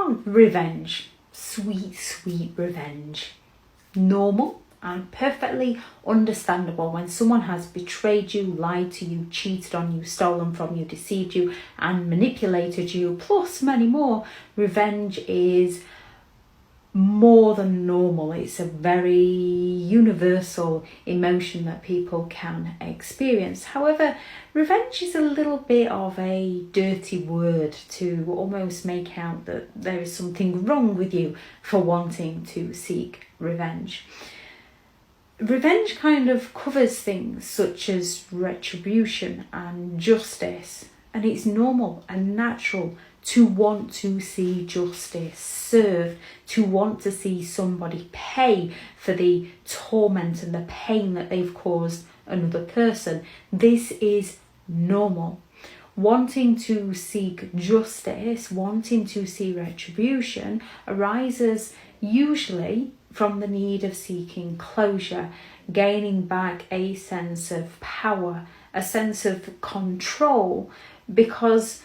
on, revenge. Sweet, sweet revenge. Normal and perfectly understandable when someone has betrayed you, lied to you, cheated on you, stolen from you, deceived you, and manipulated you, plus many more. Revenge is more than normal. It's a very universal emotion that people can experience. However, revenge is a little bit of a dirty word to almost make out that there is something wrong with you for wanting to seek revenge. Revenge kind of covers things such as retribution and justice, and it's normal and natural to want to see justice served, to want to see somebody pay for the torment and the pain that they've caused another person. This is normal. Wanting to seek justice, wanting to see retribution arises usually from the need of seeking closure, gaining back a sense of power, a sense of control, because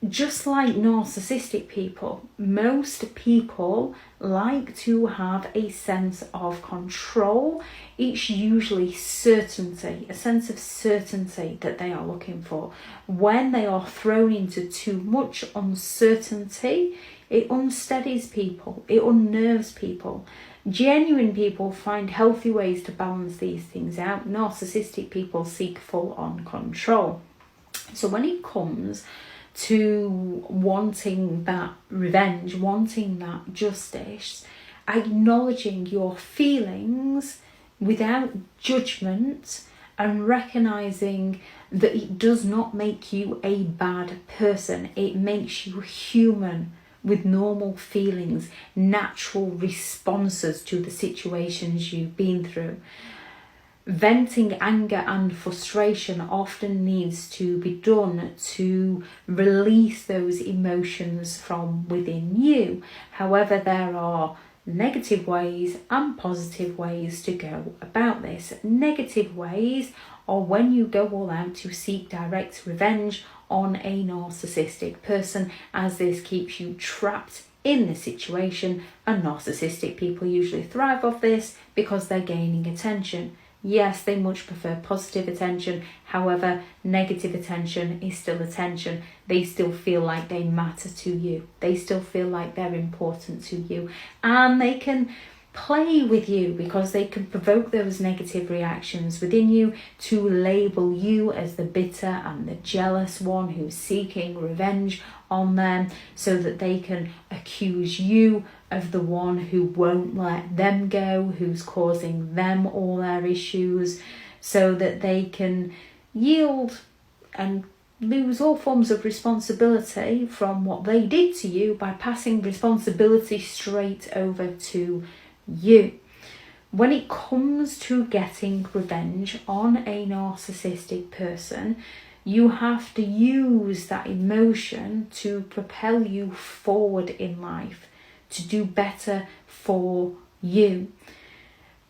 just like narcissistic people, most people like to have a sense of control. It's usually certainty, a sense of certainty that they are looking for. When they are thrown into too much uncertainty, it unsteadies people, it unnerves people. Genuine people find healthy ways to balance these things out. Narcissistic people seek full-on control. So when it comes to wanting that revenge, wanting that justice, acknowledging your feelings without judgment and recognizing that it does not make you a bad person. It makes you human with normal feelings, natural responses to the situations you've been through. Venting anger and frustration often needs to be done to release those emotions from within you. However, there are negative ways and positive ways to go about this. Negative ways are when you go all out to seek direct revenge on a narcissistic person, as this keeps you trapped in the situation, and narcissistic people usually thrive off this because they're gaining attention. Yes, they much prefer positive attention. However, negative attention is still attention. They still feel like they matter to you. They still feel like they're important to you. And they can play with you because they can provoke those negative reactions within you to label you as the bitter and the jealous one who's seeking revenge on them, so that they can accuse you of the one who won't let them go, who's causing them all their issues, so that they can yield and lose all forms of responsibility from what they did to you by passing responsibility straight over to you. When it comes to getting revenge on a narcissistic person, you have to use that emotion to propel you forward in life, to do better for you.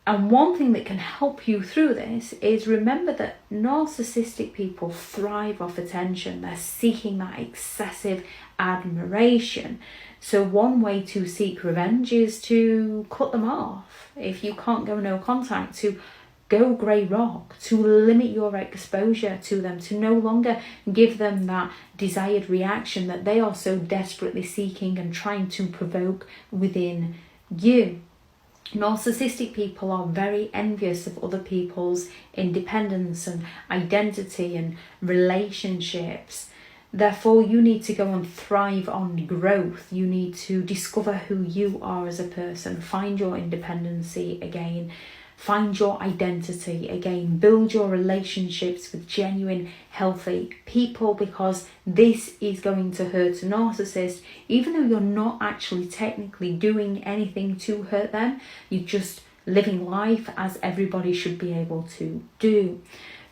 And one thing that can help you through this is remember that narcissistic people thrive off attention. They're seeking that excessive admiration. So one way to seek revenge is to cut them off. If you can't go no contact, to go grey rock, to limit your exposure to them, to no longer give them that desired reaction that they are so desperately seeking and trying to provoke within you. Narcissistic people are very envious of other people's independence and identity and relationships. Therefore, you need to go and thrive on growth. You need to discover who you are as a person, find your independency again, find your identity again, build your relationships with genuine, healthy people, because this is going to hurt a narcissist. Even though you're not actually technically doing anything to hurt them, you're just living life as everybody should be able to do.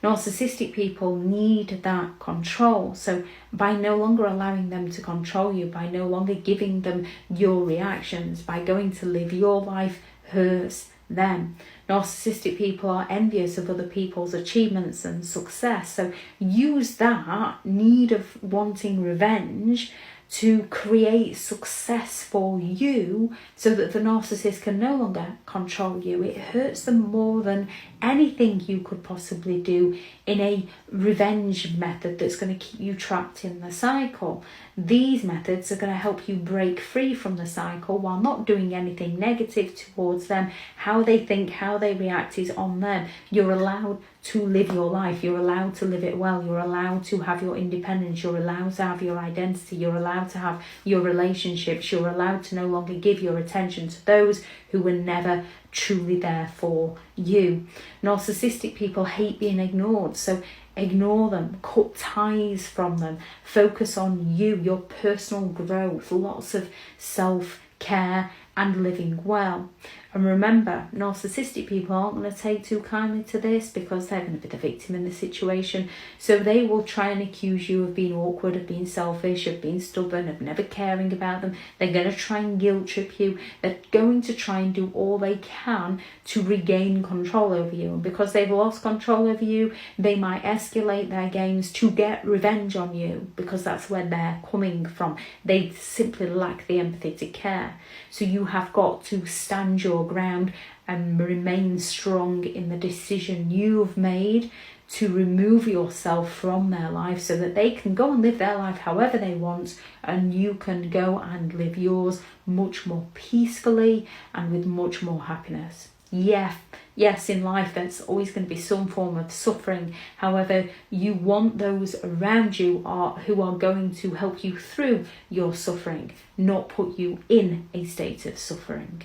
Narcissistic people need that control. So by no longer allowing them to control you, by no longer giving them your reactions, by going to live your life hurts them. Narcissistic people are envious of other people's achievements and success. So use that need of wanting revenge to create success for you so that the narcissist can no longer control you. It hurts them more than anything you could possibly do in a revenge method that's going to keep you trapped in the cycle. These methods are going to help you break free from the cycle while not doing anything negative towards them. How they think, how they react is on them. You're allowed to live your life. You're allowed to live it well. You're allowed to have your independence. You're allowed to have your identity. You're allowed to have your relationships. You're allowed to no longer give your attention to those who were never truly there for you. Narcissistic people hate being ignored, so ignore them, cut ties from them, focus on you, your personal growth, lots of self-care and living well. And remember, narcissistic people aren't going to take too kindly to this because they're going to be the victim in the situation. So they will try and accuse you of being awkward, of being selfish, of being stubborn, of never caring about them. They're going to try and guilt trip you. They're going to try and do all they can to regain control over you. And because they've lost control over you, they might escalate their games to get revenge on you because that's where they're coming from. They simply lack the empathy to care. So you have got to stand your ground and remain strong in the decision you've made to remove yourself from their life so that they can go and live their life however they want and you can go and live yours much more peacefully and with much more happiness. Yes, in life there's always going to be some form of suffering. However, you want those around you who are going to help you through your suffering, not put you in a state of suffering.